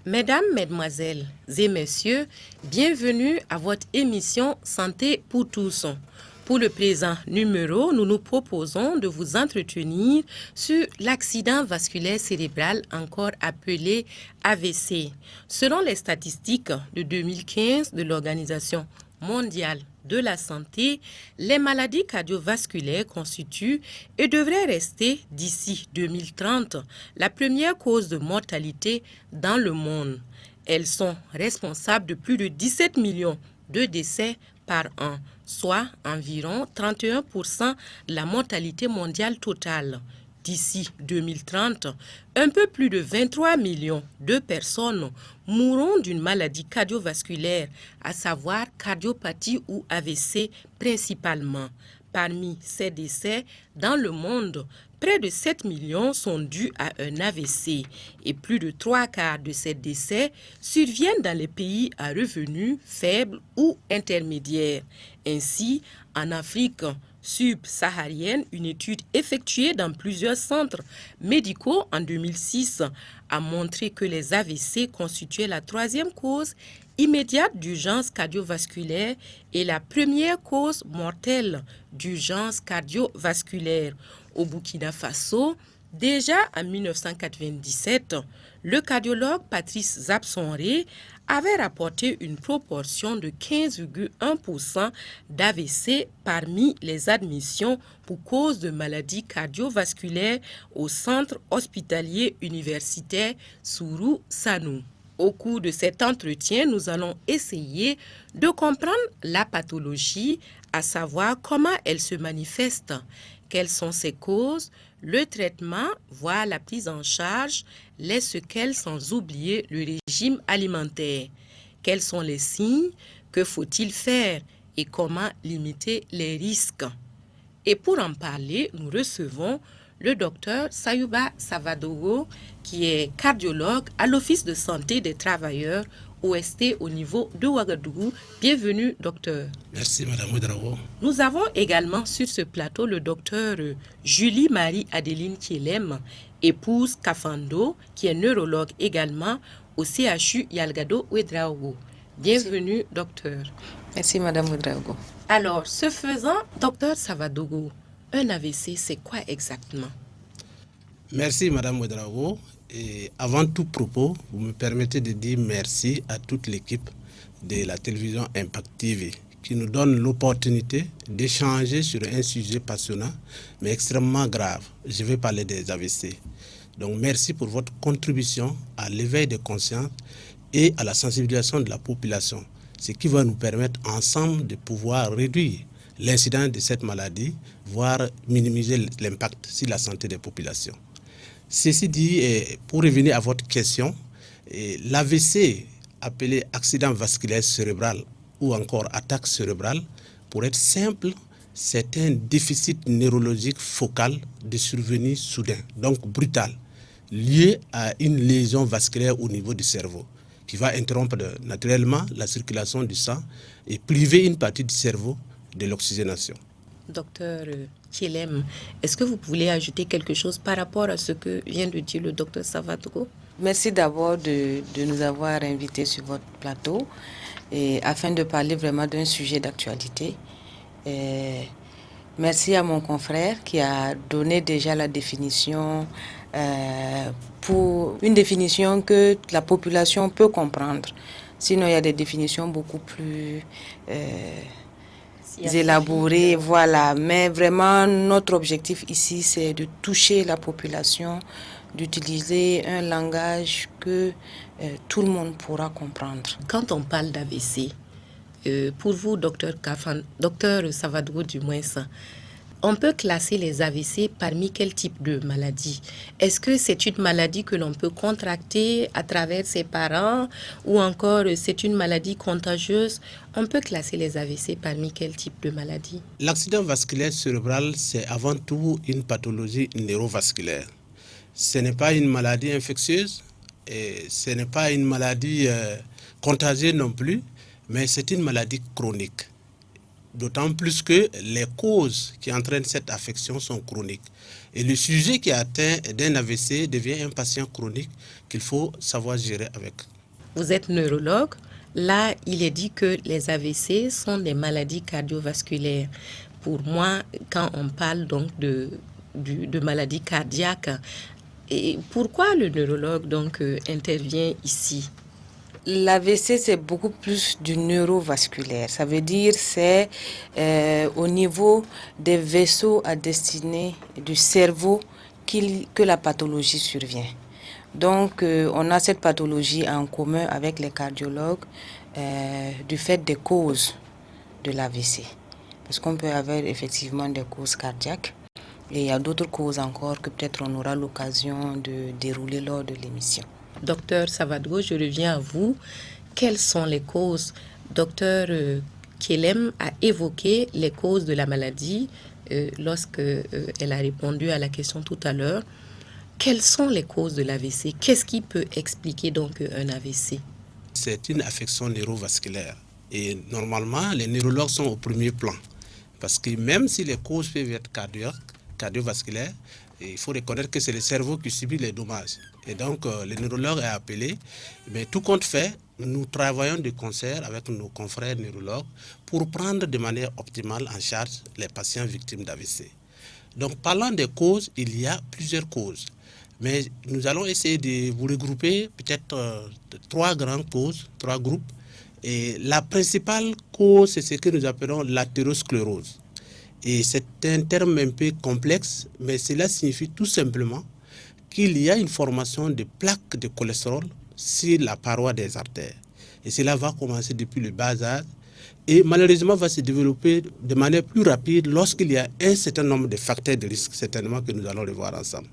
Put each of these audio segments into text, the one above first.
Mesdames, Mesdemoiselles et Messieurs, bienvenue à votre émission Santé pour tous. Pour le présent numéro, nous nous proposons de vous entretenir sur l'accident vasculaire cérébral, encore appelé AVC. Selon les statistiques de 2015 de l'Organisation mondiale de la santé, les maladies cardiovasculaires constituent et devraient rester d'ici 2030 la première cause de mortalité dans le monde. Elles sont responsables de plus de 17 millions de décès par an, soit environ 31% de la mortalité mondiale totale. D'ici 2030, un peu plus de 23 millions de personnes mourront d'une maladie cardiovasculaire, à savoir cardiopathie ou AVC principalement. Parmi ces décès dans le monde, près de 7 millions sont dus à un AVC et plus de 3/4 de ces décès surviennent dans les pays à revenus faibles ou intermédiaires. Ainsi, en Afrique subsaharienne, une étude effectuée dans plusieurs centres médicaux en 2006 a montré que les AVC constituaient la troisième cause immédiate d'urgence cardiovasculaire et la première cause mortelle d'urgence cardiovasculaire. Au Burkina Faso, déjà en 1997, le cardiologue Patrice Zapsonré avait rapporté une proportion de 15,1% d'AVC parmi les admissions pour cause de maladies cardiovasculaires au centre hospitalier universitaire Sourou Sanou. Au cours de cet entretien, nous allons essayer de comprendre la pathologie, à savoir comment elle se manifeste, quelles sont ses causes, le traitement, voire la prise en charge, les séquelles sans oublier le régime alimentaire. Quels sont les signes, que faut-il faire et comment limiter les risques. Et pour en parler, nous recevons le docteur Sayouba Savadogo, qui est cardiologue à l'Office de santé des travailleurs OST au niveau de Ouagadougou. Bienvenue, docteur. Merci, Madame Ouedraogo. Nous avons également sur ce plateau le docteur Julie Marie-Adéline Kielem, épouse Kafando, qui est neurologue également au CHU Yalgado Ouedraogo. Bienvenue, docteur. Merci, Madame Ouedraogo. Alors, ce faisant, docteur Savadogo, un AVC, c'est quoi exactement? Merci, Madame Ouedraogo. Et avant tout propos, vous me permettez de dire merci à toute l'équipe de la télévision Impact TV qui nous donne l'opportunité d'échanger sur un sujet passionnant mais extrêmement grave. Je vais parler des AVC. Donc merci pour votre contribution à l'éveil de conscience et à la sensibilisation de la population, ce qui va nous permettre ensemble de pouvoir réduire l'incidence de cette maladie, voire minimiser l'impact sur la santé des populations. Ceci dit, pour revenir à votre question, l'AVC, appelé accident vasculaire cérébral ou encore attaque cérébrale, pour être simple, c'est un déficit neurologique focal de survenue soudain, donc brutal, lié à une lésion vasculaire au niveau du cerveau, qui va interrompre naturellement la circulation du sang et priver une partie du cerveau de l'oxygénation. Docteur Kielem, est-ce que vous voulez ajouter quelque chose par rapport à ce que vient de dire le docteur Savadogo? Merci d'abord de nous avoir invités sur votre plateau et afin de parler vraiment d'un sujet d'actualité. Merci à mon confrère qui a donné déjà la définition, pour une définition que la population peut comprendre. Sinon, il y a des définitions beaucoup plus élaborées, voilà. Mais vraiment, notre objectif ici, c'est de toucher la population, d'utiliser un langage que tout le monde pourra comprendre. Quand on parle d'AVC, pour vous, docteur Savadogo du moins, on peut classer les AVC parmi quel type de maladie? Est-ce que c'est une maladie que l'on peut contracter à travers ses parents ou encore c'est une maladie contagieuse? On peut classer les AVC parmi quel type de maladie? L'accident vasculaire cérébral, c'est avant tout une pathologie neurovasculaire. Ce n'est pas une maladie infectieuse, Et ce n'est pas une maladie contagieuse non plus, mais c'est une maladie chronique. D'autant plus que les causes qui entraînent cette affection sont chroniques. Et le sujet qui est atteint d'un AVC devient un patient chronique qu'il faut savoir gérer avec. Vous êtes neurologue. Là, il est dit que les AVC sont des maladies cardiovasculaires. Pour moi, quand on parle donc de maladies cardiaques, et pourquoi le neurologue donc intervient ici? L'AVC, c'est beaucoup plus du neurovasculaire. Ça veut dire c'est au niveau des vaisseaux à destinée du cerveau que la pathologie survient. Donc, on a cette pathologie en commun avec les cardiologues du fait des causes de l'AVC. Parce qu'on peut avoir effectivement des causes cardiaques et il y a d'autres causes encore que peut-être on aura l'occasion de dérouler lors de l'émission. Docteur Savadgo, je reviens à vous. Quelles sont les causes? Docteur Kielem a évoqué les causes de la maladie lorsqu'elle a répondu à la question tout à l'heure. Quelles sont les causes de l'AVC? Qu'est-ce qui peut expliquer donc un AVC? C'est une affection neurovasculaire. Et normalement, les neurologues sont au premier plan. Parce que même si les causes peuvent être cardiovasculaires, il faut reconnaître que c'est le cerveau qui subit les dommages. Et donc, le neurologue est appelé. Mais tout compte fait, nous travaillons de concert avec nos confrères neurologues pour prendre de manière optimale en charge les patients victimes d'AVC. Donc, parlant des causes, il y a plusieurs causes. Mais nous allons essayer de vous regrouper peut-être trois grandes causes, trois groupes. Et la principale cause, c'est ce que nous appelons l'athérosclérose. Et c'est un terme un peu complexe, mais cela signifie tout simplement qu'il y a une formation de plaques de cholestérol sur la paroi des artères. Et cela va commencer depuis le bas âge et malheureusement va se développer de manière plus rapide lorsqu'il y a un certain nombre de facteurs de risque, certainement que nous allons le voir ensemble.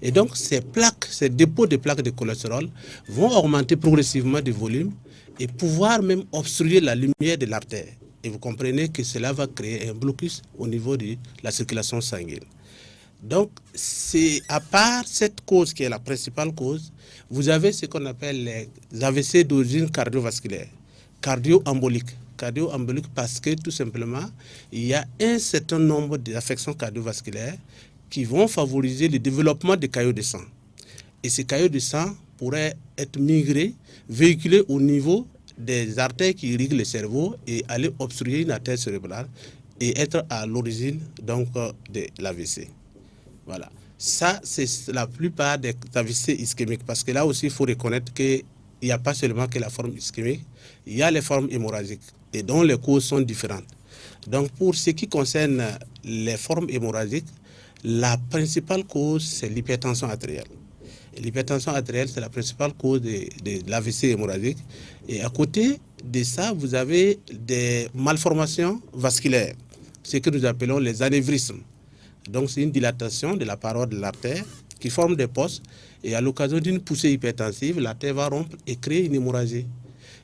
Et donc ces plaques, ces dépôts de plaques de cholestérol vont augmenter progressivement de volume et pouvoir même obstruer la lumière de l'artère. Et vous comprenez que cela va créer un blocus au niveau de la circulation sanguine. Donc, c'est à part cette cause qui est la principale cause, vous avez ce qu'on appelle les AVC d'origine cardiovasculaire, cardio-embolique. Cardio-embolique parce que tout simplement, il y a un certain nombre d'affections cardiovasculaires qui vont favoriser le développement des caillots de sang. Et ces caillots de sang pourraient être migrés, véhiculés au niveau des artères qui irriguent le cerveau et aller obstruer une artère cérébrale et être à l'origine donc de l'AVC. Voilà. Ça, c'est la plupart des AVC ischémiques parce que là aussi, il faut reconnaître qu'il n'y a pas seulement que la forme ischémique, il y a les formes hémorragiques et dont les causes sont différentes. Donc, pour ce qui concerne les formes hémorragiques, la principale cause, c'est l'hypertension artérielle. L'hypertension artérielle, c'est la principale cause de l'AVC hémorragique. Et à côté de ça, vous avez des malformations vasculaires, ce que nous appelons les anévrismes. Donc, c'est une dilatation de la paroi de l'artère qui forme des postes. Et à l'occasion d'une poussée hypertensive, l'artère va rompre et créer une hémorragie.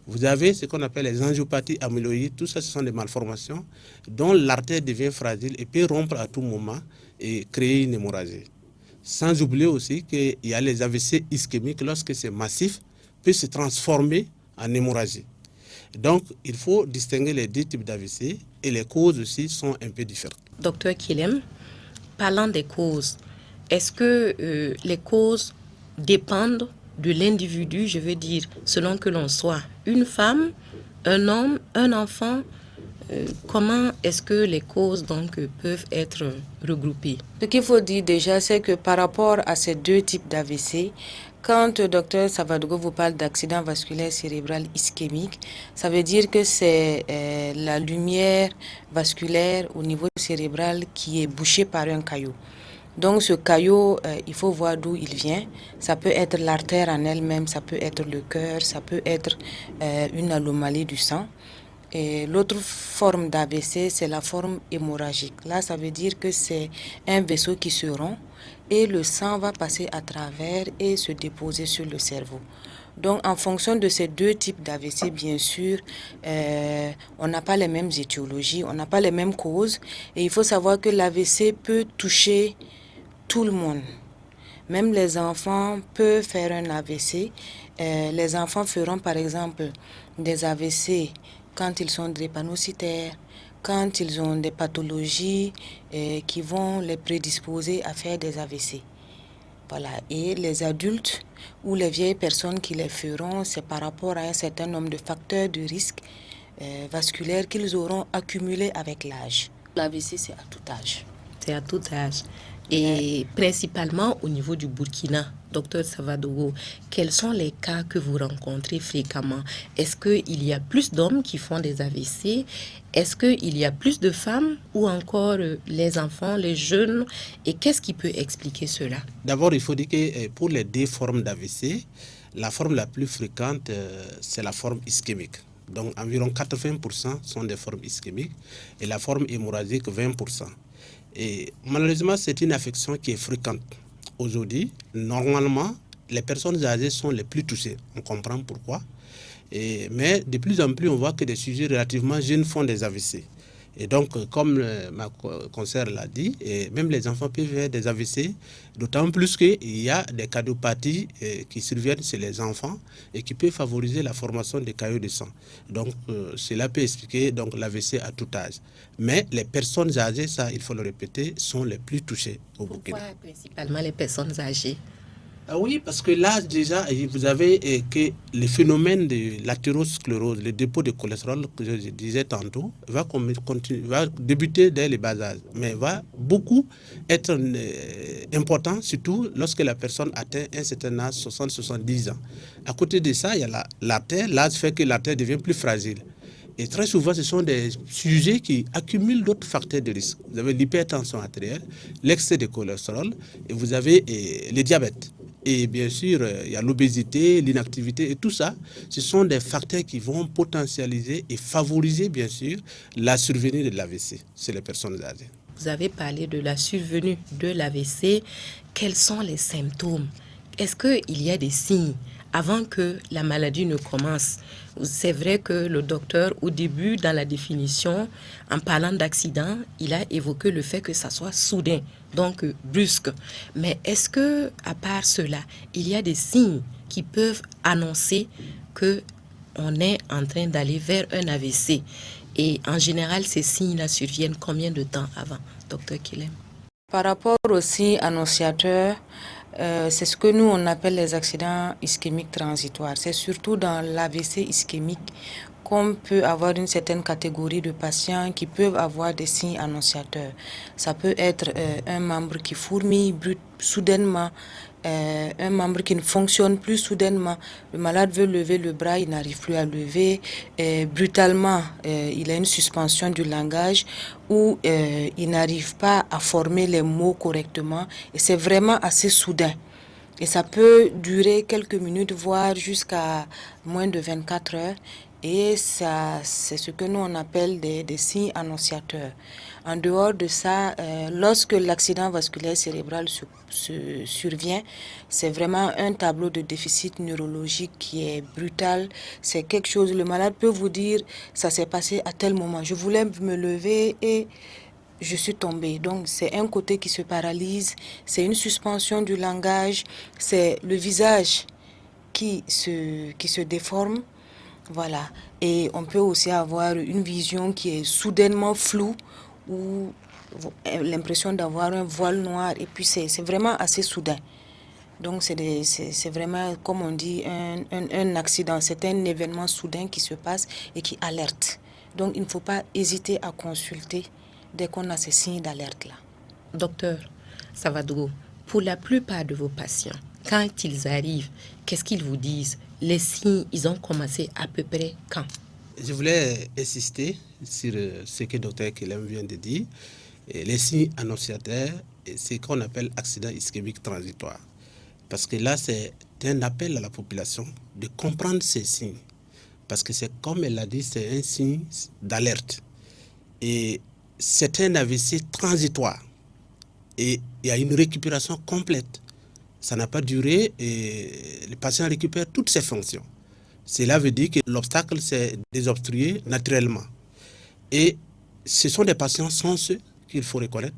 Vous avez ce qu'on appelle les angiopathies amyloïdes. Tout ça, ce sont des malformations dont l'artère devient fragile et peut rompre à tout moment et créer une hémorragie. Sans oublier aussi qu'il y a les AVC ischémiques, lorsque c'est massif, peut se transformer en hémorragie. Donc, il faut distinguer les deux types d'AVC et les causes aussi sont un peu différentes. Docteur Kielem, parlant des causes, est-ce que les causes dépendent de l'individu, je veux dire, selon que l'on soit une femme, un homme, un enfant? Comment est-ce que les causes donc peuvent être regroupées? Ce qu'il faut dire déjà, c'est que par rapport à ces deux types d'AVC, quand le docteur Savadgo vous parle d'accident vasculaire cérébral ischémique, ça veut dire que c'est la lumière vasculaire au niveau cérébral qui est bouchée par un caillot. Donc ce caillot, il faut voir d'où il vient. Ça peut être l'artère en elle-même, ça peut être le cœur, ça peut être une anomalie du sang. Et l'autre forme d'AVC, c'est la forme hémorragique. Là, ça veut dire que c'est un vaisseau qui se rompt et le sang va passer à travers et se déposer sur le cerveau. Donc, en fonction de ces deux types d'AVC, bien sûr, on n'a pas les mêmes étiologies, on n'a pas les mêmes causes. Et il faut savoir que l'AVC peut toucher tout le monde. Même les enfants peuvent faire un AVC Les enfants feront par exemple des AVC quand ils sont drépanocytaires, quand ils ont des pathologies qui vont les prédisposer à faire des AVC. Voilà. Et les adultes ou les vieilles personnes qui les feront, c'est par rapport à un certain nombre de facteurs de risque vasculaires qu'ils auront accumulés avec l'âge. L'AVC, c'est à tout âge. C'est à tout âge. Et principalement au niveau du Burkina, docteur Savadogo, quels sont les cas que vous rencontrez fréquemment? Est-ce qu'il y a plus d'hommes qui font des AVC? Est-ce qu'il y a plus de femmes ou encore les enfants, les jeunes? Et qu'est-ce qui peut expliquer cela? D'abord, il faut dire que pour les deux formes d'AVC, la forme la plus fréquente, c'est la forme ischémique. Donc environ 80% sont des formes ischémiques et la forme hémorragique 20%. Et malheureusement, c'est une affection qui est fréquente. Aujourd'hui, normalement, les personnes âgées sont les plus touchées. On comprend pourquoi. Mais de plus en plus, on voit que des sujets relativement jeunes font des AVC. Et donc, comme ma consoeur l'a dit, même les enfants peuvent faire des AVC, d'autant plus qu'il y a des cardiopathies qui surviennent chez les enfants et qui peuvent favoriser la formation des caillots de sang. Donc, cela peut expliquer l'AVC à tout âge. Mais les personnes âgées, ça, il faut le répéter, sont les plus touchées au Burkina. Pourquoi principalement les personnes âgées? Oui, parce que là, déjà, vous avez que le phénomène de l'athérosclérose, le dépôt de cholestérol, que je disais tantôt, va débuter dès le bas âge, mais va beaucoup être important, surtout lorsque la personne atteint un certain âge, 60-70 ans. À côté de ça, il y a l'artère. L'âge fait que l'artère devient plus fragile. Et très souvent, ce sont des sujets qui accumulent d'autres facteurs de risque. Vous avez l'hypertension artérielle, l'excès de cholestérol, et vous avez le diabète. Et bien sûr, il y a l'obésité, l'inactivité, et tout ça, ce sont des facteurs qui vont potentialiser et favoriser, bien sûr, la survenue de l'AVC chez les personnes âgées. Vous avez parlé de la survenue de l'AVC. Quels sont les symptômes? Est-ce qu'il y a des signes avant que la maladie ne commence? C'est vrai que le docteur, au début, dans la définition, en parlant d'accident, il a évoqué le fait que ça soit soudain, donc brusque. Mais est-ce que, à part cela, il y a des signes qui peuvent annoncer que on est en train d'aller vers un AVC? Et en général, ces signes-là surviennent combien de temps avant, docteur Kilem? Par rapport aux signes annonciateurs, c'est ce que nous on appelle les accidents ischémiques transitoires. C'est surtout dans l'AVC ischémique qu'on peut avoir une certaine catégorie de patients qui peuvent avoir des signes annonciateurs. Ça peut être un membre qui fourmille soudainement, un membre qui ne fonctionne plus soudainement. Le malade veut lever le bras, il n'arrive plus à lever. Brutalement, il a une suspension du langage ou il n'arrive pas à former les mots correctement. Et c'est vraiment assez soudain. Et ça peut durer quelques minutes, voire jusqu'à moins de 24 heures. Et ça, c'est ce que nous on appelle des signes annonciateurs. En dehors de ça, lorsque l'accident vasculaire cérébral survient, c'est vraiment un tableau de déficit neurologique qui est brutal. C'est quelque chose, le malade peut vous dire, ça s'est passé à tel moment. Je voulais me lever et je suis tombée. Donc c'est un côté qui se paralyse, c'est une suspension du langage, c'est le visage qui se déforme. Voilà. Et on peut aussi avoir une vision qui est soudainement floue ou l'impression d'avoir un voile noir. Et puis c'est vraiment assez soudain. Donc c'est vraiment, comme on dit, un accident. C'est un événement soudain qui se passe et qui alerte. Donc il ne faut pas hésiter à consulter dès qu'on a ces signes d'alerte-là. Docteur Savadogo, pour la plupart de vos patients, quand ils arrivent, qu'est-ce qu'ils vous disent? Les signes, ils ont commencé à peu près quand? Je voulais insister sur ce que le docteur Kilem vient de dire. Et les signes annonciateurs, c'est ce qu'on appelle accident ischémique transitoire. Parce que là, c'est un appel à la population de comprendre ces signes. Parce que c'est comme elle l'a dit, c'est un signe d'alerte. Et c'est un AVC transitoire. Et il y a une récupération complète. Ça n'a pas duré et le patient récupère toutes ses fonctions. Cela veut dire que l'obstacle s'est désobstrué naturellement. Et ce sont des patients chanceux qu'il faut reconnaître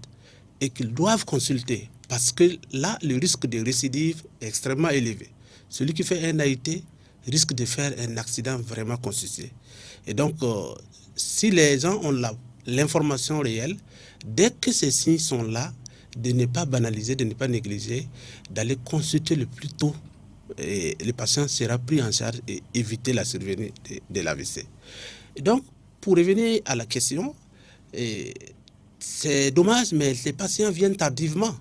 et qu'ils doivent consulter parce que là, le risque de récidive est extrêmement élevé. Celui qui fait un AIT risque de faire un accident vraiment constitué. Et donc, si les gens ont l'information réelle, dès que ces signes sont là, de ne pas banaliser, de ne pas négliger, d'aller consulter le plus tôt, et le patient sera pris en charge et éviter la survenue de l'AVC. Et donc, pour revenir à la question, c'est dommage, mais les patients viennent tardivement,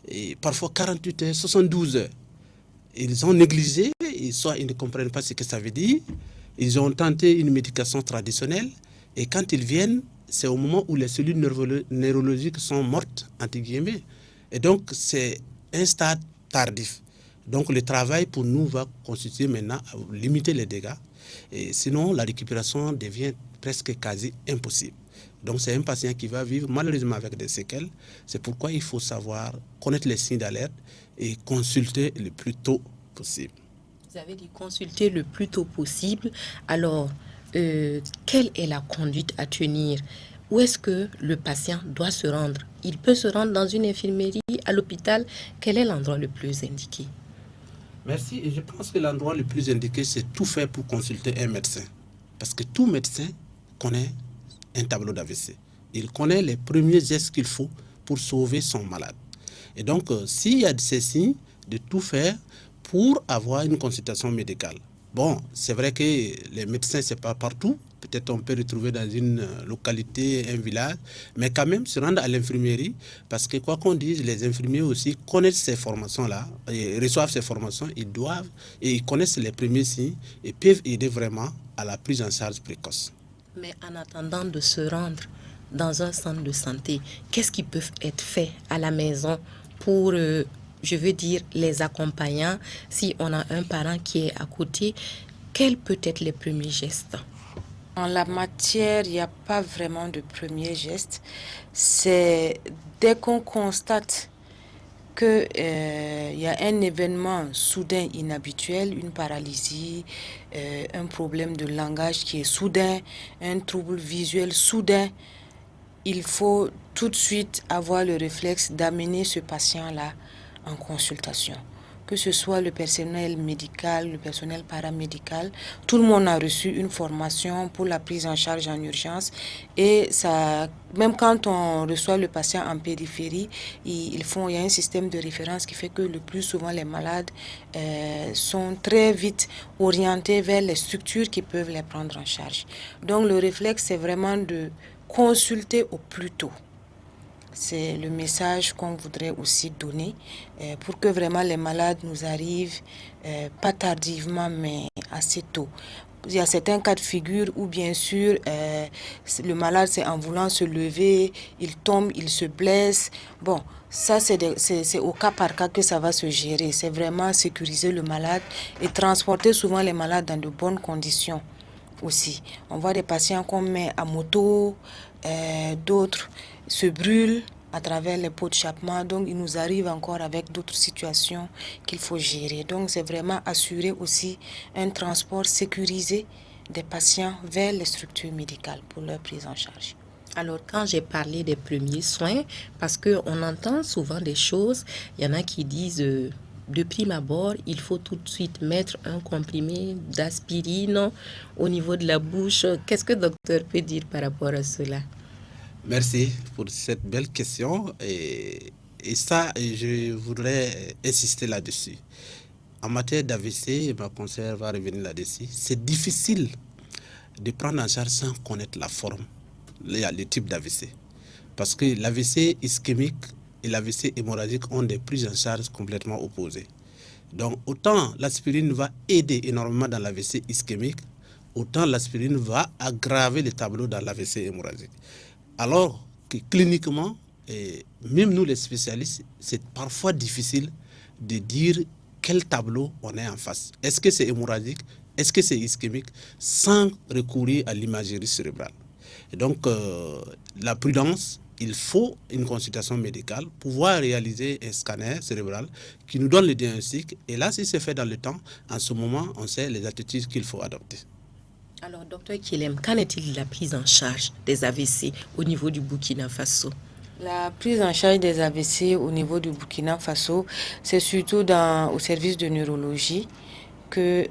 et parfois 48 heures, 72 heures. Ils ont négligé, soit ils ne comprennent pas ce que ça veut dire, ils ont tenté une médication traditionnelle, et quand ils viennent, c'est au moment où les cellules neurologiques sont mortes, entre guillemets. Et donc, c'est un stade tardif. Donc, le travail pour nous va consister maintenant à limiter les dégâts. Et sinon, la récupération devient presque quasi impossible. Donc, c'est un patient qui va vivre malheureusement avec des séquelles. C'est pourquoi il faut savoir connaître les signes d'alerte et consulter le plus tôt possible. Vous avez dit consulter le plus tôt possible. Alors, quelle est la conduite à tenir? Où est-ce que le patient doit se rendre? Il peut se rendre dans une infirmerie, à l'hôpital. Quel est l'endroit le plus indiqué? Merci. Et je pense que l'endroit le plus indiqué, c'est tout faire pour consulter un médecin. Parce que tout médecin connaît un tableau d'AVC. Il connaît les premiers gestes qu'il faut pour sauver son malade. Et donc, s'il y a ces signes, de tout faire pour avoir une consultation médicale. Bon, c'est vrai que les médecins, ce n'est pas partout. Peut-être on peut retrouver dans une localité, un village, mais quand même se rendre à l'infirmerie, parce que quoi qu'on dise, les infirmiers aussi connaissent ces formations-là, et reçoivent ces formations, ils doivent, et ils connaissent les premiers signes, et peuvent aider vraiment à la prise en charge précoce. Mais en attendant de se rendre dans un centre de santé, qu'est-ce qui peut être fait à la maison pour, je veux dire, les accompagnants? Si on a un parent qui est à côté, quels peuvent être les premiers gestes? En la matière, il n'y a pas vraiment de premier geste. C'est dès qu'on constate qu'il y a un événement soudain inhabituel, une paralysie, un problème de langage qui est soudain, un trouble visuel soudain, il faut tout de suite avoir le réflexe d'amener ce patient-là en consultation. Que ce soit le personnel médical, le personnel paramédical, tout le monde a reçu une formation pour la prise en charge en urgence. Et ça, même quand on reçoit le patient en périphérie, il y a un système de référence qui fait que le plus souvent les malades sont très vite orientés vers les structures qui peuvent les prendre en charge. Donc le réflexe, c'est vraiment de consulter au plus tôt. C'est le message qu'on voudrait aussi donner pour que vraiment les malades nous arrivent pas tardivement mais assez tôt. Il y a certains cas de figure où bien sûr le malade c'est en voulant se lever, il tombe, il se blesse. Bon, ça c'est au cas par cas que ça va se gérer. C'est vraiment sécuriser le malade et transporter souvent les malades dans de bonnes conditions aussi. On voit des patients qu'on met à moto, d'autres se brûlent à travers les pots d'échappement. Donc, il nous arrive encore avec d'autres situations qu'il faut gérer. Donc, c'est vraiment assurer aussi un transport sécurisé des patients vers les structures médicales pour leur prise en charge. Alors, quand j'ai parlé des premiers soins, parce qu'on entend souvent des choses, il y en a qui disent... de prime abord, il faut tout de suite mettre un comprimé d'aspirine au niveau de la bouche. Qu'est-ce que le docteur peut dire par rapport à cela? Merci pour cette belle question. Et ça, je voudrais insister là-dessus. En matière d'AVC, ma conseillère va revenir là-dessus. C'est difficile de prendre en charge sans connaître la forme, le type d'AVC. Parce que l'AVC ischémique et l'AVC hémorragique ont des prises en charge complètement opposées. Donc, autant l'aspirine va aider énormément dans l'AVC ischémique, autant l'aspirine va aggraver le tableau dans l'AVC hémorragique. Alors que cliniquement, et même nous les spécialistes, c'est parfois difficile de dire quel tableau on est en face. Est-ce que c'est hémorragique? Est-ce que c'est ischémique? Sans recourir à l'imagerie cérébrale. Et donc, la prudence, il faut une consultation médicale, pouvoir réaliser un scanner cérébral qui nous donne le diagnostic. Et là, si c'est fait dans le temps, en ce moment, on sait les attitudes qu'il faut adopter. Alors, docteur Kilem, qu'en est-il de la prise en charge des AVC au niveau du Burkina Faso? La prise en charge des AVC au niveau du Burkina Faso, c'est surtout au service de neurologie que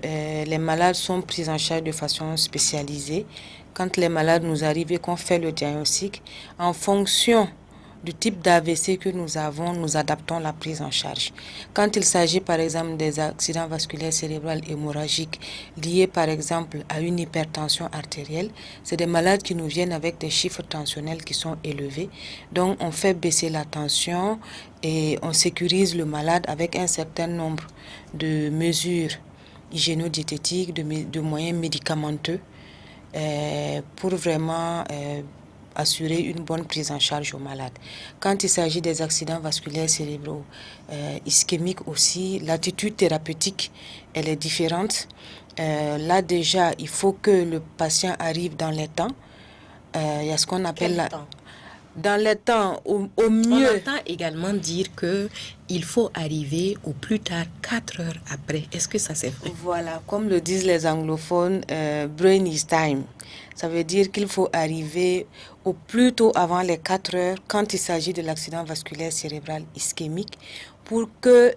les malades sont pris en charge de façon spécialisée. Quand les malades nous arrivent et qu'on fait le diagnostic, en fonction du type d'AVC que nous avons, nous adaptons la prise en charge. Quand il s'agit par exemple des accidents vasculaires cérébraux hémorragiques liés par exemple à une hypertension artérielle, c'est des malades qui nous viennent avec des chiffres tensionnels qui sont élevés. Donc on fait baisser la tension et on sécurise le malade avec un certain nombre de mesures hygiéno-diététiques, de moyens médicamenteux pour vraiment assurer une bonne prise en charge aux malades. Quand il s'agit des accidents vasculaires cérébraux ischémiques aussi, l'attitude thérapeutique, elle est différente. Là déjà, il faut que le patient arrive dans les temps. Il y a ce qu'on appelle dans les temps, au mieux. On entend également dire qu'il faut arriver au plus tard 4 heures après. Est-ce que ça c'est vrai? Voilà, comme le disent les anglophones, brain is time. Ça veut dire qu'il faut arriver au plus tôt avant les 4 heures quand il s'agit de l'accident vasculaire cérébral ischémique pour que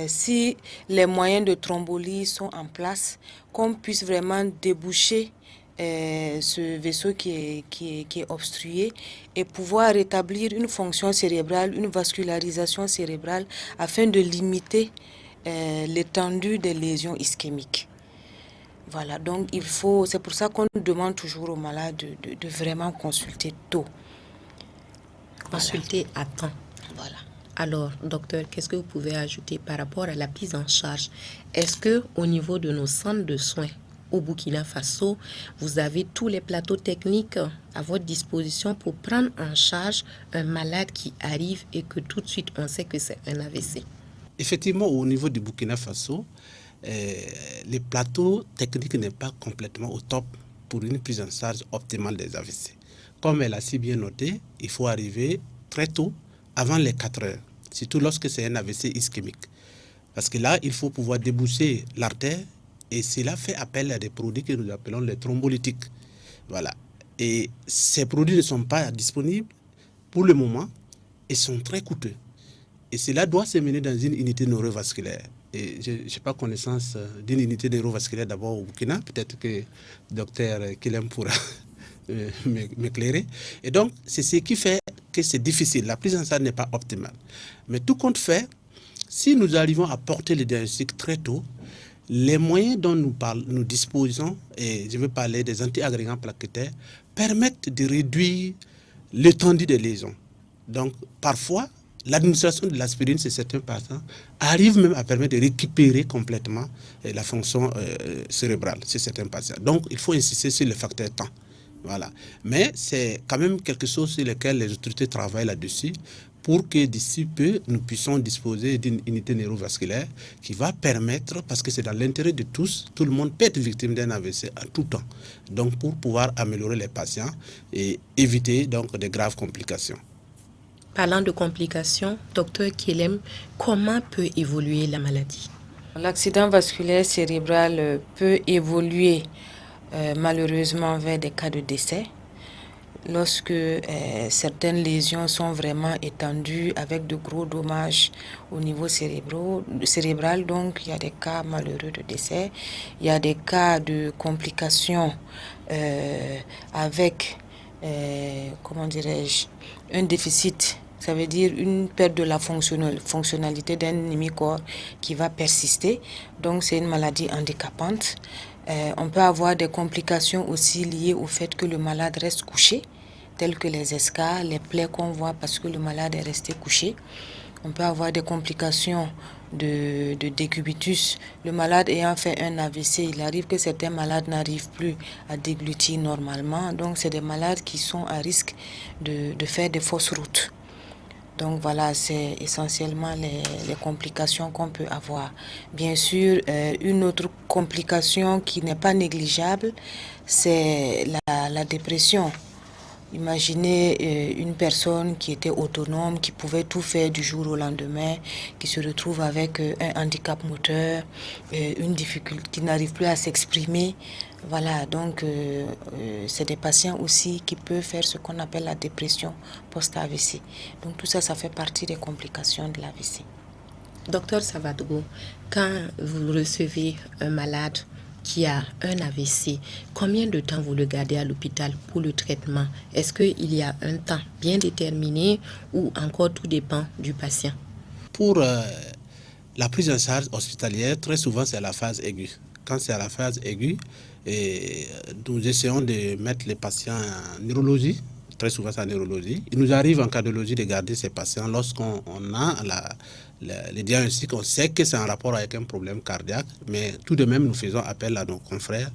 si les moyens de thrombolyse sont en place, qu'on puisse vraiment déboucher ce vaisseau qui est obstrué et pouvoir rétablir une fonction cérébrale, une vascularisation cérébrale afin de limiter l'étendue des lésions ischémiques. Voilà, donc c'est pour ça qu'on demande toujours aux malades de vraiment consulter tôt. Consulter à temps. Voilà. Alors, docteur, qu'est-ce que vous pouvez ajouter par rapport à la prise en charge? Est-ce que au niveau de nos centres de soins au Burkina Faso, vous avez tous les plateaux techniques à votre disposition pour prendre en charge un malade qui arrive et que tout de suite on sait que c'est un AVC? Effectivement, au niveau du Burkina Faso, les plateaux techniques n'est pas complètement au top pour une prise en charge optimale des AVC. Comme elle a si bien noté, il faut arriver très tôt, avant les 4 heures, surtout lorsque c'est un AVC ischémique. Parce que là, il faut pouvoir déboucher l'artère et cela fait appel à des produits que nous appelons les thrombolytiques. Voilà. Et ces produits ne sont pas disponibles pour le moment et sont très coûteux. Et cela doit se mener dans une unité neurovasculaire. Et je n'ai pas connaissance d'une unité neurovasculaire d'abord au Burkina. Peut-être que le docteur Kilem pourra m'éclairer. Et donc, c'est ce qui fait que c'est difficile. La prise en charge n'est pas optimale. Mais tout compte fait, si nous arrivons à porter le diagnostic très tôt, les moyens dont nous disposons, et je veux parler des anti-agrégants plaquettaires, permettent de réduire l'étendue des lésions. Donc, parfois, l'administration de l'aspirine chez certains patients arrive même à permettre de récupérer complètement la fonction cérébrale chez certains patients. Donc, il faut insister sur le facteur temps. Voilà. Mais c'est quand même quelque chose sur lequel les autorités travaillent là-dessus pour que d'ici peu, nous puissions disposer d'une unité neurovasculaire qui va permettre, parce que c'est dans l'intérêt de tous, tout le monde peut être victime d'un AVC à tout temps. Donc, pour pouvoir améliorer les patients et éviter donc de graves complications. Parlant de complications, docteur Kilem, comment peut évoluer la maladie? L'accident vasculaire cérébral peut évoluer malheureusement vers des cas de décès lorsque certaines lésions sont vraiment étendues avec de gros dommages au niveau cérébral. Donc, il y a des cas malheureux de décès. Il y a des cas de complications avec, comment dirais-je, un déficit. Ça veut dire une perte de la fonctionnalité d'un hémicorps qui va persister. Donc, c'est une maladie handicapante. On peut avoir des complications aussi liées au fait que le malade reste couché, telles que les escarres, les plaies qu'on voit parce que le malade est resté couché. On peut avoir des complications de décubitus. Le malade ayant fait un AVC, il arrive que certains malades n'arrivent plus à déglutir normalement. Donc, c'est des malades qui sont à risque de faire des fausses routes. Donc voilà, c'est essentiellement les complications qu'on peut avoir. Bien sûr, une autre complication qui n'est pas négligeable, c'est la dépression. Imaginez une personne qui était autonome, qui pouvait tout faire du jour au lendemain, qui se retrouve avec un handicap moteur, une difficulté, qui n'arrive plus à s'exprimer. Voilà, donc c'est des patients aussi qui peuvent faire ce qu'on appelle la dépression post-AVC. Donc tout ça, ça fait partie des complications de l'AVC. Docteur Savadogo, quand vous recevez un malade qui a un AVC, combien de temps vous le gardez à l'hôpital pour le traitement? Est-ce qu'il y a un temps bien déterminé ou encore tout dépend du patient? Pour la prise en charge hospitalière, très souvent c'est à la phase aiguë. Quand c'est à la phase aiguë, nous essayons de mettre les patients en neurologie. Très souvent c'est en neurologie. Il nous arrive en cardiologie de garder ces patients lorsqu'on a les diagnostics, on sait que c'est en rapport avec un problème cardiaque, mais tout de même nous faisons appel à nos confrères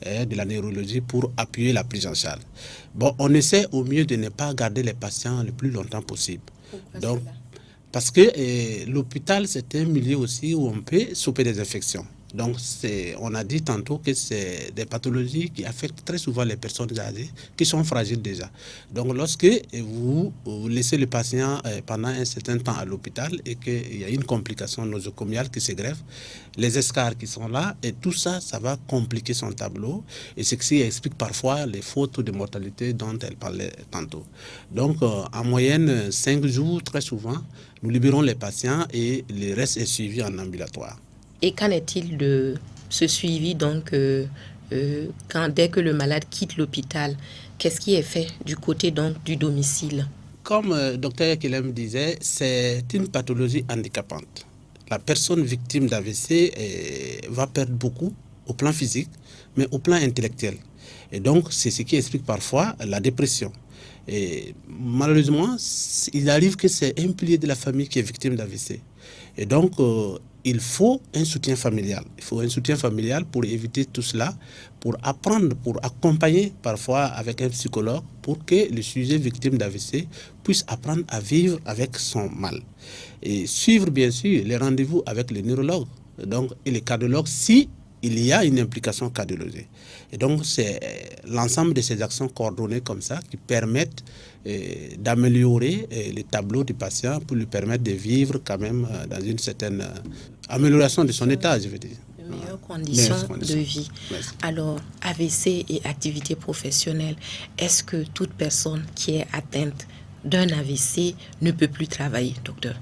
de la neurologie pour appuyer la prise en charge. Bon, on essaie au mieux de ne pas garder les patients le plus longtemps possible. Pourquoi Donc, cela? parce que l'hôpital, c'est un milieu aussi où on peut souper des infections. Donc, on a dit tantôt que c'est des pathologies qui affectent très souvent les personnes âgées qui sont fragiles déjà. Donc, lorsque vous laissez le patient pendant un certain temps à l'hôpital et qu'il y a une complication nosocomiale qui se greffe, les escarres qui sont là, et tout ça, ça va compliquer son tableau. Et ce qui explique parfois les faux taux de mortalité dont elle parlait tantôt. Donc, en moyenne, 5 jours, très souvent, nous libérons les patients et le reste est suivi en ambulatoire. Et qu'en est-il de ce suivi donc dès que le malade quitte l'hôpital? Qu'est-ce qui est fait du côté donc du domicile? Comme Dr Kelem disait, c'est une pathologie handicapante. La personne victime d'AVC va perdre beaucoup au plan physique, mais au plan intellectuel. Et donc, c'est ce qui explique parfois la dépression. Et malheureusement, il arrive que c'est un pilier de la famille qui est victime d'AVC. Et donc, il faut un soutien familial. Il faut un soutien familial pour éviter tout cela, pour apprendre, pour accompagner parfois avec un psychologue pour que le sujet victime d'AVC puisse apprendre à vivre avec son mal. Et suivre bien sûr les rendez-vous avec les neurologues et les cardiologues si il y a une implication cardiologique. Et donc c'est l'ensemble de ces actions coordonnées comme ça qui permettent d'améliorer les tableaux du patient pour lui permettre de vivre quand même dans une certaine amélioration de son état, je veux dire. De meilleures conditions de vie. Merci. Alors, AVC et activité professionnelle, est-ce que toute personne qui est atteinte d'un AVC ne peut plus travailler, docteur?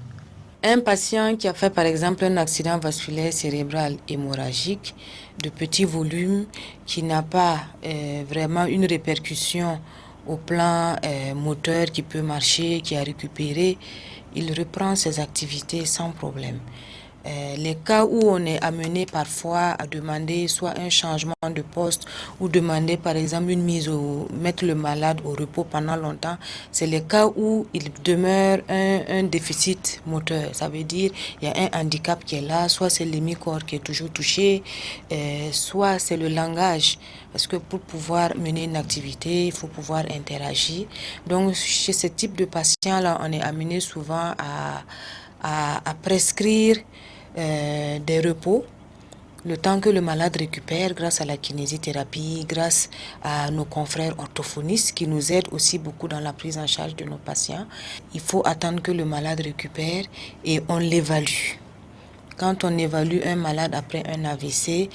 Un patient qui a fait par exemple un accident vasculaire cérébral hémorragique de petit volume, qui n'a pas vraiment une répercussion au plan moteur, qui peut marcher, qui a récupéré, il reprend ses activités sans problème. Les cas où on est amené parfois à demander soit un changement de poste ou demander par exemple mettre le malade au repos pendant longtemps, c'est les cas où il demeure un déficit moteur. Ça veut dire il y a un handicap qui est là, soit c'est l'hémicorps qui est toujours touché, soit c'est le langage. Parce que pour pouvoir mener une activité, il faut pouvoir interagir. Donc chez ce type de patients-là, on est amené souvent à prescrire des repos, le temps que le malade récupère grâce à la kinésithérapie, grâce à nos confrères orthophonistes qui nous aident aussi beaucoup dans la prise en charge de nos patients. Il faut attendre que le malade récupère et on l'évalue. Quand on évalue un malade après un AVC,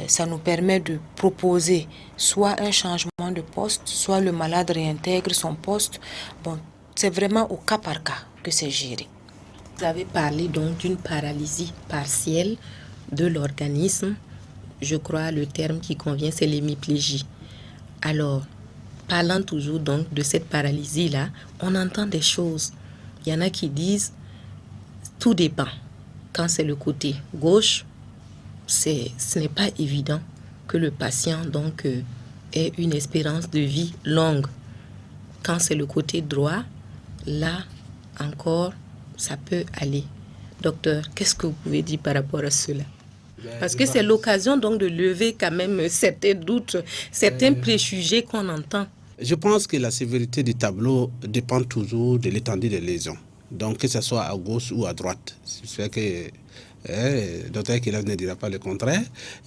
ça nous permet de proposer soit un changement de poste, soit le malade réintègre son poste. Bon, c'est vraiment au cas par cas que c'est géré. Vous avez parlé donc d'une paralysie partielle de l'organisme. Je crois le terme qui convient, c'est l'hémiplégie. Alors, parlant toujours donc de cette paralysie-là, on entend des choses. Il y en a qui disent, tout dépend. Quand c'est le côté gauche, ce n'est pas évident que le patient donc ait une espérance de vie longue. Quand c'est le côté droit, là encore, ça peut aller. Docteur, qu'est-ce que vous pouvez dire par rapport à cela? Parce que c'est l'occasion donc de lever quand même certains doutes, certains préjugés qu'on entend. Je pense que la sévérité du tableau dépend toujours de l'étendue des lésions. Donc que ce soit à gauche ou à droite. C'est que Docteur Kelem ne dira pas le contraire.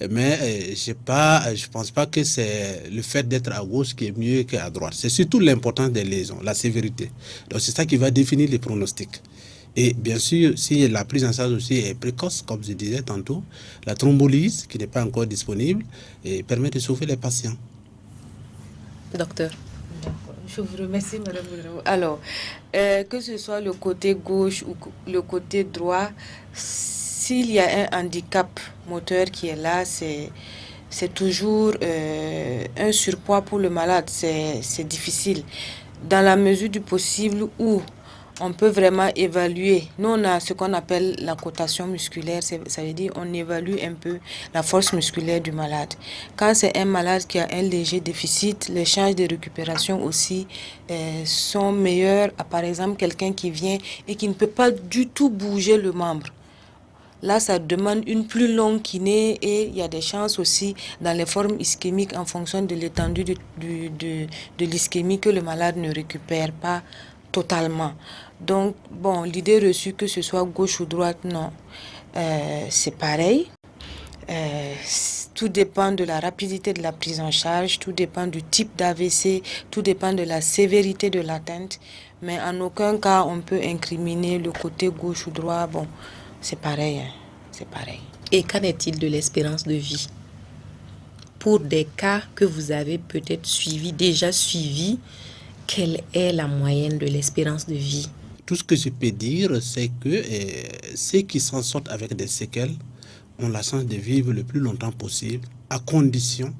Mais je ne pense pas que c'est le fait d'être à gauche qui est mieux qu'à droite. C'est surtout l'importance des lésions, la sévérité. Donc c'est ça qui va définir les pronostics. Et bien sûr, si la prise en charge aussi est précoce, comme je disais tantôt, la thrombolyse, qui n'est pas encore disponible, permet de sauver les patients. Docteur. Je vous remercie, Madame Ouedraogo. Alors, que ce soit le côté gauche ou le côté droit, s'il y a un handicap moteur qui est là, c'est toujours un surpoids pour le malade. C'est difficile. Dans la mesure du possible où on peut vraiment évaluer. Nous, on a ce qu'on appelle la cotation musculaire. Ça veut dire on évalue un peu la force musculaire du malade. Quand c'est un malade qui a un léger déficit, les chances de récupération aussi sont meilleures. Par exemple, quelqu'un qui vient et qui ne peut pas du tout bouger le membre. Là, ça demande une plus longue kiné et il y a des chances aussi dans les formes ischémiques en fonction de l'étendue de l'ischémie que le malade ne récupère pas totalement. Donc, bon, l'idée reçue que ce soit gauche ou droite, non. C'est pareil. Tout dépend de la rapidité de la prise en charge, tout dépend du type d'AVC, tout dépend de la sévérité de l'atteinte. Mais en aucun cas, on peut incriminer le côté gauche ou droit. Bon, c'est pareil. C'est pareil. Et qu'en est-il de l'espérance de vie? Pour des cas que vous avez peut-être déjà suivis, quelle est la moyenne de l'espérance de vie? Tout ce que je peux dire, c'est que ceux qui s'en sortent avec des séquelles ont la chance de vivre le plus longtemps possible, à condition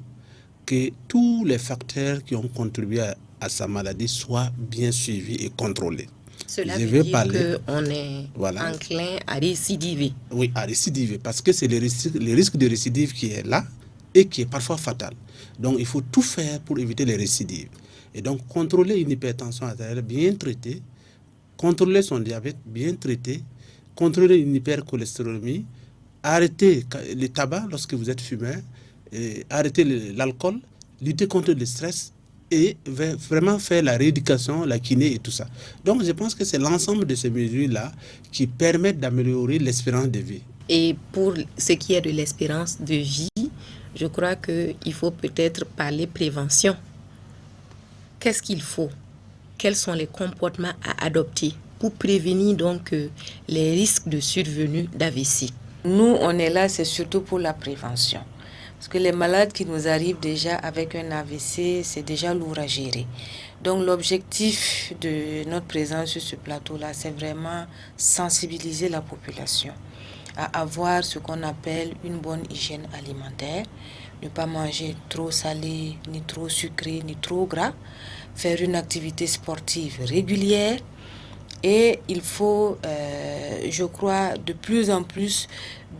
que tous les facteurs qui ont contribué à sa maladie soient bien suivis et contrôlés. Cela veut dire qu'on est enclin à récidiver. Oui, à récidiver, parce que c'est le risque de récidive qui est là et qui est parfois fatal. Donc, il faut tout faire pour éviter les récidives. Et donc, contrôler une hypertension artérielle bien traitée, contrôler son diabète bien traité, contrôler une hypercholestérolémie, arrêter le tabac lorsque vous êtes fumeur, arrêter l'alcool, lutter contre le stress et vraiment faire la rééducation, la kiné et tout ça. Donc, je pense que c'est l'ensemble de ces mesures-là qui permettent d'améliorer l'espérance de vie. Et pour ce qui est de l'espérance de vie, je crois qu'il faut peut-être parler prévention. Qu'est-ce qu'il faut? Quels sont les comportements à adopter pour prévenir donc les risques de survenue d'AVC? Nous, on est là, c'est surtout pour la prévention. Parce que les malades qui nous arrivent déjà avec un AVC, c'est déjà lourd à gérer. Donc l'objectif de notre présence sur ce plateau-là, c'est vraiment sensibiliser la population à avoir ce qu'on appelle une bonne hygiène alimentaire, ne pas manger trop salé, ni trop sucré, ni trop gras, faire une activité sportive régulière et il faut, je crois, de plus en plus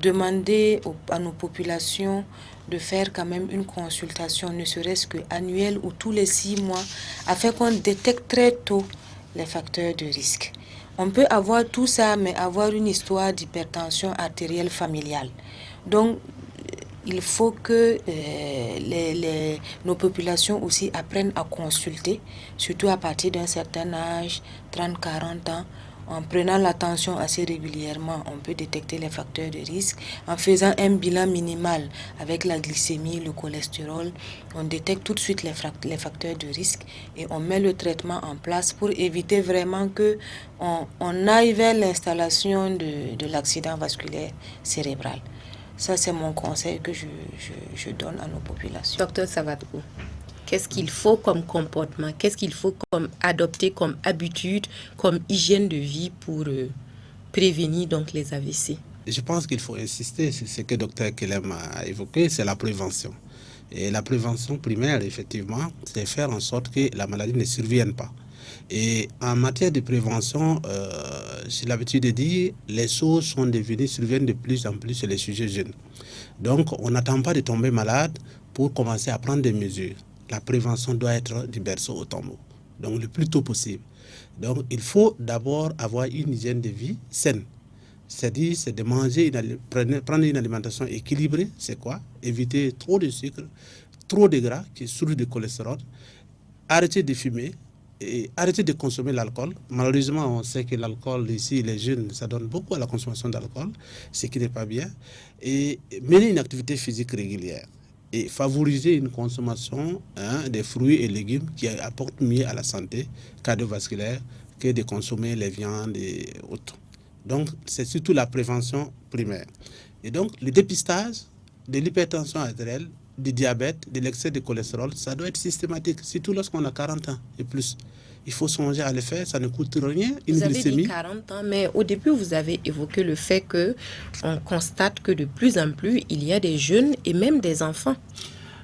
demander à nos populations de faire quand même une consultation, ne serait-ce qu'annuelle ou tous les 6 mois, afin qu'on détecte très tôt les facteurs de risque. On peut avoir tout ça, mais avoir une histoire d'hypertension artérielle familiale. Donc, il faut que nos populations aussi apprennent à consulter, surtout à partir d'un certain âge, 30-40 ans. En prenant l'attention assez régulièrement, on peut détecter les facteurs de risque. En faisant un bilan minimal avec la glycémie, le cholestérol, on détecte tout de suite les facteurs de risque et on met le traitement en place pour éviter vraiment qu'on aille vers l'installation de l'accident vasculaire cérébral. Ça, c'est mon conseil que je donne à nos populations. Docteur Savadgo, qu'est-ce qu'il faut comme comportement? Qu'est-ce qu'il faut comme adopter comme habitude, comme hygiène de vie pour prévenir donc les AVC? Je pense qu'il faut insister sur ce que Dr Kelem a évoqué, c'est la prévention. Et la prévention primaire, effectivement, c'est faire en sorte que la maladie ne survienne pas. Et en matière de prévention, j'ai l'habitude de dire, les choses surviennent de plus en plus chez les sujets jeunes. Donc, on n'attend pas de tomber malade pour commencer à prendre des mesures. La prévention doit être du berceau au tombeau, donc le plus tôt possible. Donc, il faut d'abord avoir une hygiène de vie saine. C'est-à-dire, c'est de manger, prendre une alimentation équilibrée. C'est quoi? Éviter trop de sucre, trop de gras, qui est source de cholestérol. Arrêter de fumer, arrêter de consommer l'alcool. Malheureusement, on sait que l'alcool ici, les jeunes, ça donne beaucoup à la consommation d'alcool, ce qui n'est pas bien. Et mener une activité physique régulière et favoriser une consommation des fruits et légumes qui apportent mieux à la santé cardiovasculaire que de consommer les viandes et autres. Donc, c'est surtout la prévention primaire. Et donc, le dépistage de l'hypertension artérielle, du diabète, de l'excès de cholestérol, ça doit être systématique, surtout lorsqu'on a 40 ans et plus. Il faut songer à le faire, ça ne coûte rien. Vous avez dit 40 ans, mais au début, vous avez évoqué le fait qu'on constate que de plus en plus, il y a des jeunes et même des enfants.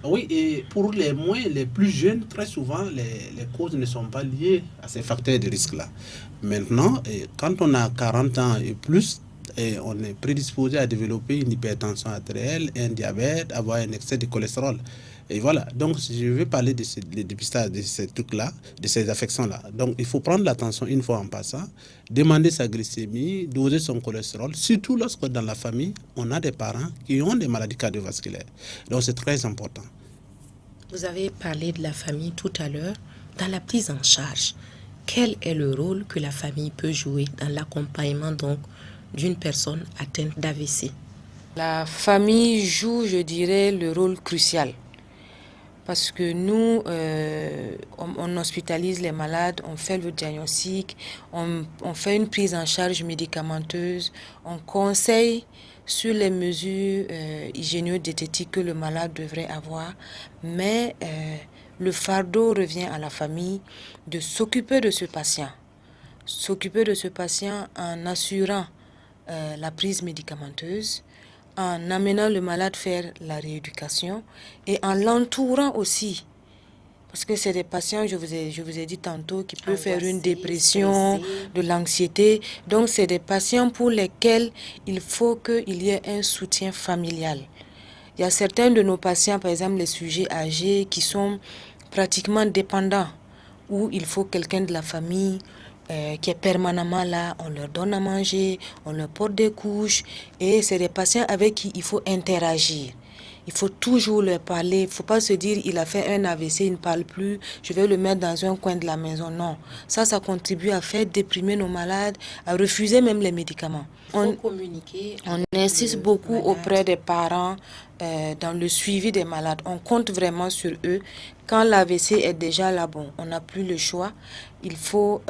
Oui, et pour les plus jeunes, très souvent, les causes ne sont pas liées à ces facteurs de risque-là. Maintenant, quand on a 40 ans et plus, on est prédisposé à développer une hypertension artérielle, un diabète, avoir un excès de cholestérol. Et voilà, donc je vais parler de dépistage de ces trucs-là, de ces affections-là. Donc il faut prendre l'attention une fois en passant, demander sa glycémie, doser son cholestérol, surtout lorsque dans la famille, on a des parents qui ont des maladies cardiovasculaires. Donc c'est très important. Vous avez parlé de la famille tout à l'heure. Dans la prise en charge, quel est le rôle que la famille peut jouer dans l'accompagnement donc d'une personne atteinte d'AVC? La famille joue, je dirais, le rôle crucial. Parce que nous, on hospitalise les malades, on fait le diagnostic, on fait une prise en charge médicamenteuse, on conseille sur les mesures hygiéno-diététiques que le malade devrait avoir. Mais le fardeau revient à la famille de s'occuper de ce patient. S'occuper de ce patient en assurant la prise médicamenteuse, en amenant le malade faire la rééducation et en l'entourant aussi. Parce que c'est des patients, je vous ai dit tantôt, qui peuvent faire une dépression, de l'anxiété. Donc, c'est des patients pour lesquels il faut qu'il y ait un soutien familial. Il y a certains de nos patients, par exemple les sujets âgés, qui sont pratiquement dépendants, où il faut quelqu'un de la famille qui est permanemment là, on leur donne à manger, on leur porte des couches, et c'est des patients avec qui il faut interagir. Il faut toujours leur parler. Il ne faut pas se dire, il a fait un AVC, il ne parle plus, je vais le mettre dans un coin de la maison. Non, ça contribue à faire déprimer nos malades, à refuser même les médicaments. On insiste beaucoup auprès des parents dans le suivi des malades. On compte vraiment sur eux. Quand l'AVC est déjà là, bon, on n'a plus le choix. Il faut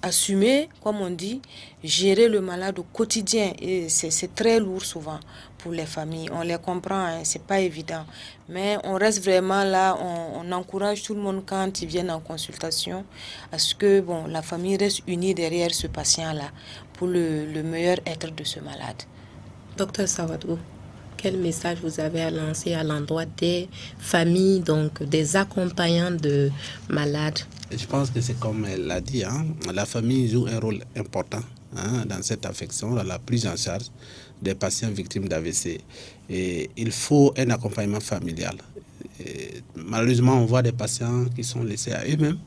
assumer, comme on dit, gérer le malade au quotidien. Et c'est très lourd souvent pour les familles. On les comprend, hein, c'est pas évident. Mais on reste vraiment là, on encourage tout le monde quand ils viennent en consultation à ce que la famille reste unie derrière ce patient-là pour le meilleur être de ce malade. Docteur Sawadou, quel message vous avez à lancer à l'endroit des familles, donc des accompagnants de malades? Je pense que c'est comme elle l'a dit, la famille joue un rôle important dans cette affection, dans la prise en charge des patients victimes d'AVC. Et il faut un accompagnement familial. Et malheureusement, on voit des patients qui sont laissés à eux-mêmes.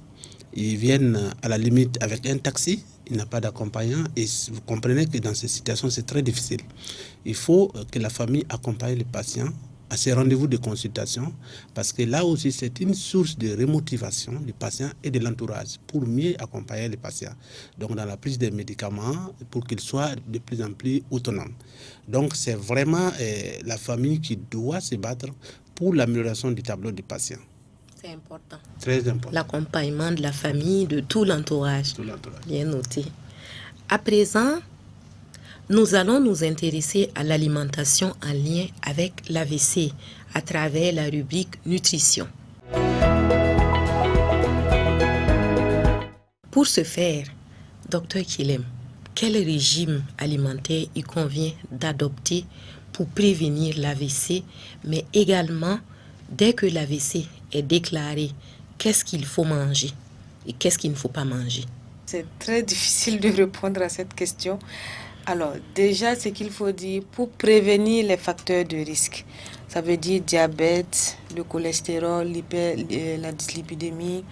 Ils viennent à la limite avec un taxi, il n'y a pas d'accompagnant. Et vous comprenez que dans ces situations, c'est très difficile. Il faut que la famille accompagne les patients à ces rendez-vous de consultation, parce que là aussi, c'est une source de remotivation du patient et de l'entourage pour mieux accompagner les patients. Donc, dans la prise des médicaments, pour qu'ils soient de plus en plus autonomes. Donc, c'est vraiment la famille qui doit se battre pour l'amélioration du tableau du patient. C'est important. Très important. L'accompagnement de la famille, de tout l'entourage. Bien noté. À présent, nous allons nous intéresser à l'alimentation en lien avec l'AVC à travers la rubrique nutrition. Pour ce faire, Dr Kilem, quel régime alimentaire il convient d'adopter pour prévenir l'AVC, mais également, dès que l'AVC est déclaré, qu'est-ce qu'il faut manger et qu'est-ce qu'il ne faut pas manger? C'est très difficile de répondre à cette question. Alors, déjà, ce qu'il faut dire pour prévenir les facteurs de risque, ça veut dire diabète, le cholestérol, la dyslipidémie,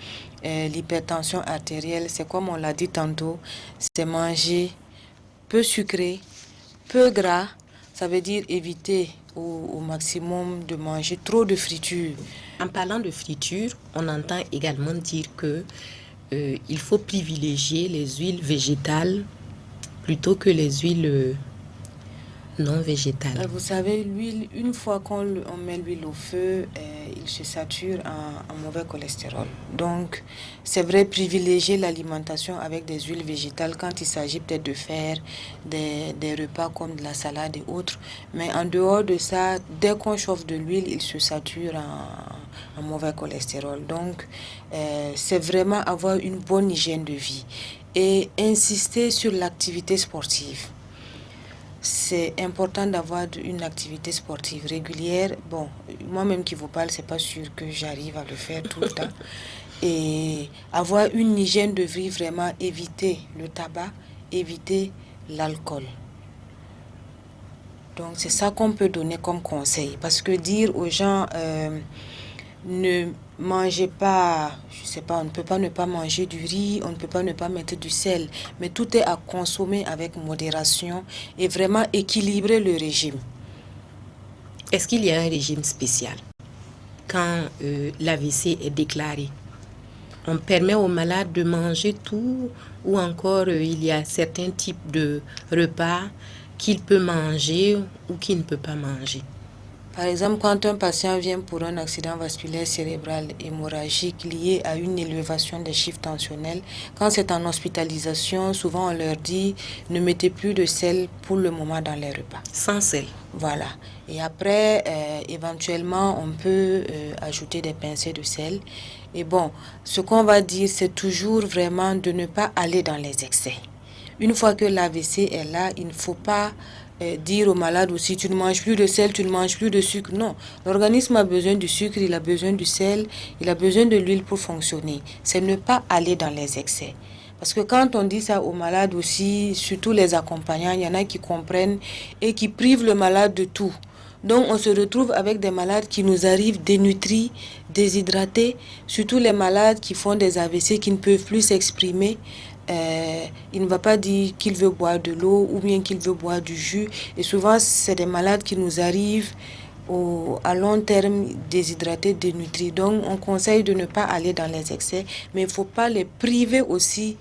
l'hypertension artérielle. C'est comme on l'a dit tantôt, c'est manger peu sucré, peu gras. Ça veut dire éviter au maximum de manger trop de friture. En parlant de friture, on entend également dire que il faut privilégier les huiles végétales plutôt que les huiles non végétales. Vous savez, l'huile, une fois on met l'huile au feu, il se sature en mauvais cholestérol. Donc, c'est vrai, privilégier l'alimentation avec des huiles végétales quand il s'agit peut-être de faire des repas comme de la salade et autres. Mais en dehors de ça, dès qu'on chauffe de l'huile, il se sature en mauvais cholestérol. Donc, c'est vraiment avoir une bonne hygiène de vie et insister sur l'activité sportive. C'est important d'avoir une activité sportive régulière. Bon, moi-même qui vous parle, c'est pas sûr que j'arrive à le faire tout le temps. Et avoir une hygiène de vie, vraiment éviter le tabac, éviter l'alcool. Donc c'est ça qu'on peut donner comme conseil. Parce que dire aux gens ne mangez pas, je sais pas, on ne peut pas ne pas manger du riz, on ne peut pas ne pas mettre du sel, mais tout est à consommer avec modération et vraiment équilibrer le régime. Est-ce qu'il y a un régime spécial quand l'AVC est déclaré? On permet aux malades de manger tout ou encore il y a certains types de repas qu'il peut manger ou qu'il ne peut pas manger? Par exemple, quand un patient vient pour un accident vasculaire cérébral hémorragique lié à une élévation des chiffres tensionnels, quand c'est en hospitalisation, souvent on leur dit ne mettez plus de sel pour le moment dans les repas. Sans sel. Voilà. Et après, éventuellement, on peut ajouter des pincées de sel. Et bon, ce qu'on va dire, c'est toujours vraiment de ne pas aller dans les excès. Une fois que l'AVC est là, il ne faut pas dire au malade aussi tu ne manges plus de sel, tu ne manges plus de sucre. Non, l'organisme a besoin du sucre, il a besoin du sel, il a besoin de l'huile pour fonctionner. C'est ne pas aller dans les excès. Parce que quand on dit ça aux malades aussi, surtout les accompagnants, il y en a qui comprennent et qui privent le malade de tout. Donc on se retrouve avec des malades qui nous arrivent dénutris, déshydratés, surtout les malades qui font des AVC, qui ne peuvent plus s'exprimer. Il ne va pas dire qu'il veut boire de l'eau ou bien qu'il veut boire du jus. Et souvent, c'est des malades qui nous arrivent à long terme déshydratés, dénutris. Donc, on conseille de ne pas aller dans les excès, mais il ne faut pas les priver aussi.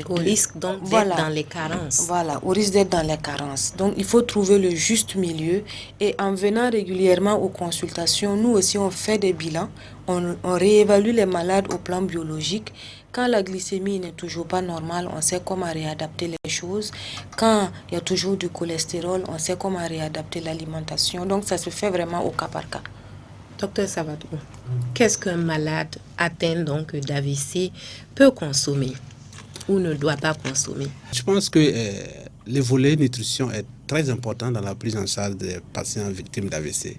Au risque donc d'être dans les carences. Voilà, au risque d'être dans les carences. Donc, il faut trouver le juste milieu. Et en venant régulièrement aux consultations, nous aussi, on fait des bilans. On réévalue les malades au plan biologique. Quand la glycémie n'est toujours pas normale, on sait comment réadapter les choses. Quand il y a toujours du cholestérol, on sait comment réadapter l'alimentation. Donc, ça se fait vraiment au cas par cas. Docteur Savadou, qu'est-ce qu'un malade atteint donc d'AVC peut consommer ou ne doit pas consommer? Je pense que le volet nutrition est très important dans la prise en charge des patients victimes d'AVC.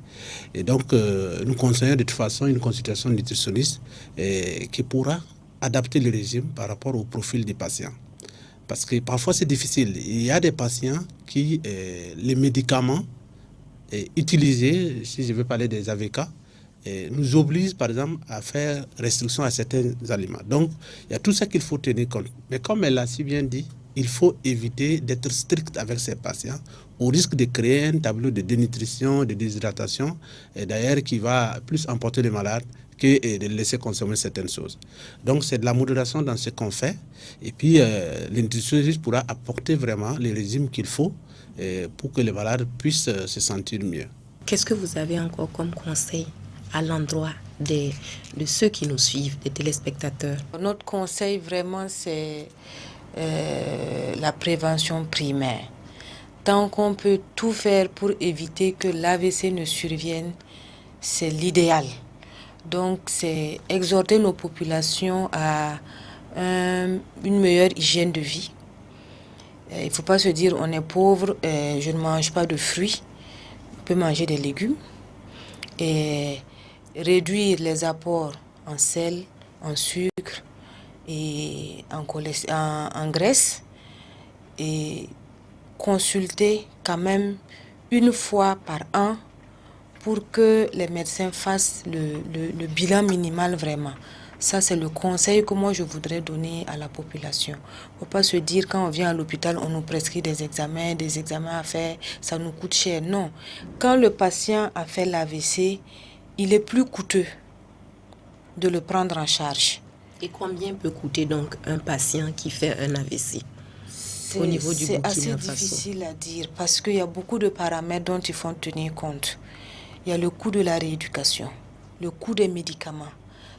Et donc, nous conseillons de toute façon une consultation nutritionniste qui pourra adapter le régime par rapport au profil des patients. Parce que parfois c'est difficile. Il y a des patients qui, les médicaments utilisés, si je veux parler des AVK, nous obligent par exemple à faire restriction à certains aliments. Donc il y a tout ça qu'il faut tenir compte. Mais comme elle l'a si bien dit, il faut éviter d'être strict avec ces patients au risque de créer un tableau de dénutrition, de déshydratation, et d'ailleurs qui va plus emporter les malades que de laisser consommer certaines choses. Donc c'est de la modération dans ce qu'on fait. Et puis le nutritionniste pourra apporter vraiment le régime qu'il faut pour que les malades puissent se sentir mieux. Qu'est-ce que vous avez encore comme conseil à l'endroit de ceux qui nous suivent, des téléspectateurs? Notre conseil vraiment c'est la prévention primaire. Tant qu'on peut tout faire pour éviter que l'AVC ne survienne, c'est l'idéal. Donc, c'est exhorter nos populations à une meilleure hygiène de vie. Il ne faut pas se dire on est pauvre, je ne mange pas de fruits. On peut manger des légumes. Et réduire les apports en sel, en sucre et en graisse. Et consulter quand même une fois par an pour que les médecins fassent le bilan minimal vraiment. Ça, c'est le conseil que moi, je voudrais donner à la population. Il ne faut pas se dire, quand on vient à l'hôpital, on nous prescrit des examens à faire, ça nous coûte cher. Non. Quand le patient a fait l'AVC, il est plus coûteux de le prendre en charge. Et combien peut coûter donc un patient qui fait un AVC au niveau du Burkina C'est assez Faso? difficile à dire parce qu'il y a beaucoup de paramètres dont il faut tenir compte. Il y a le coût de la rééducation, le coût des médicaments.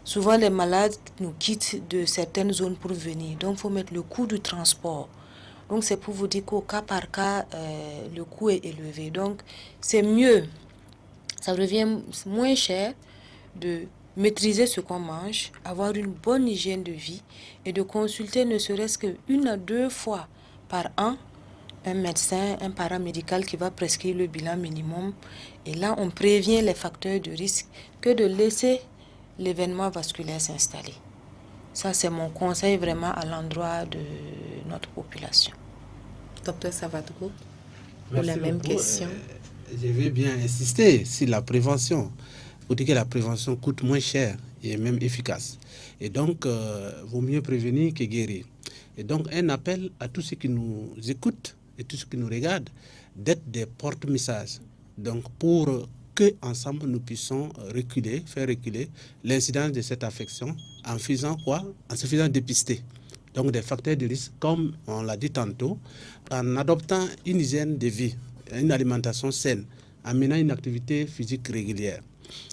Souvent, les malades nous quittent de certaines zones pour venir. Donc, il faut mettre le coût du transport. Donc, c'est pour vous dire qu'au cas par cas, le coût est élevé. Donc, c'est mieux, ça revient moins cher de maîtriser ce qu'on mange, avoir une bonne hygiène de vie et de consulter ne serait-ce qu'une à deux fois par an un médecin, un paramédical qui va prescrire le bilan minimum. Et là, on prévient les facteurs de risque que de laisser l'événement vasculaire s'installer. Ça, c'est mon conseil vraiment à l'endroit de notre population. Docteur Savadougou, pour la même question. Je vais bien insister sur la prévention. Vous dites que la prévention coûte moins cher et même efficace. Et donc, vaut mieux prévenir que guérir. Et donc, un appel à tous ceux qui nous écoutent et tous ceux qui nous regardent d'être des porte-messages. Donc, pour que ensemble nous puissions faire reculer l'incidence de cette affection en faisant quoi? En se faisant dépister. Donc, des facteurs de risque, comme on l'a dit tantôt, en adoptant une hygiène de vie, une alimentation saine, en menant une activité physique régulière.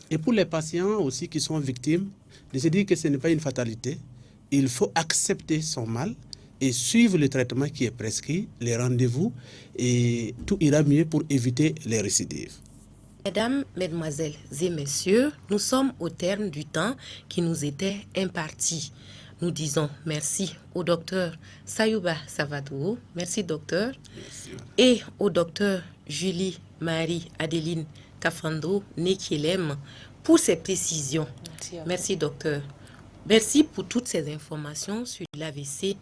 Et pour les patients aussi qui sont victimes, de se dire que ce n'est pas une fatalité, il faut accepter son mal et suivre le traitement qui est prescrit, les rendez-vous, et tout ira mieux pour éviter les récidives. Mesdames, Mesdemoiselles et Messieurs, nous sommes au terme du temps qui nous était imparti. Nous disons merci au docteur Sayouba Savadougou, merci docteur, Merci. et au docteur Julie Marie Adeline Kafando Nekelem pour ses précisions. Merci docteur. Merci pour toutes ces informations sur l'AVC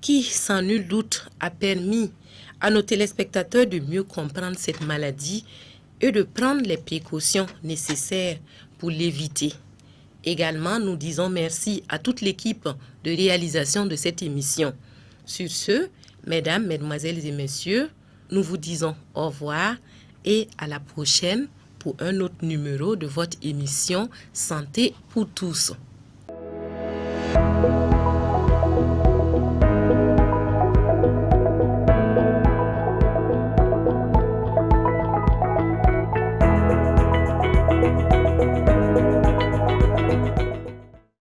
qui, sans nul doute, a permis à nos téléspectateurs de mieux comprendre cette maladie et de prendre les précautions nécessaires pour l'éviter. Également, nous disons merci à toute l'équipe de réalisation de cette émission. Sur ce, mesdames, mesdemoiselles et messieurs, nous vous disons au revoir et à la prochaine pour un autre numéro de votre émission Santé pour tous.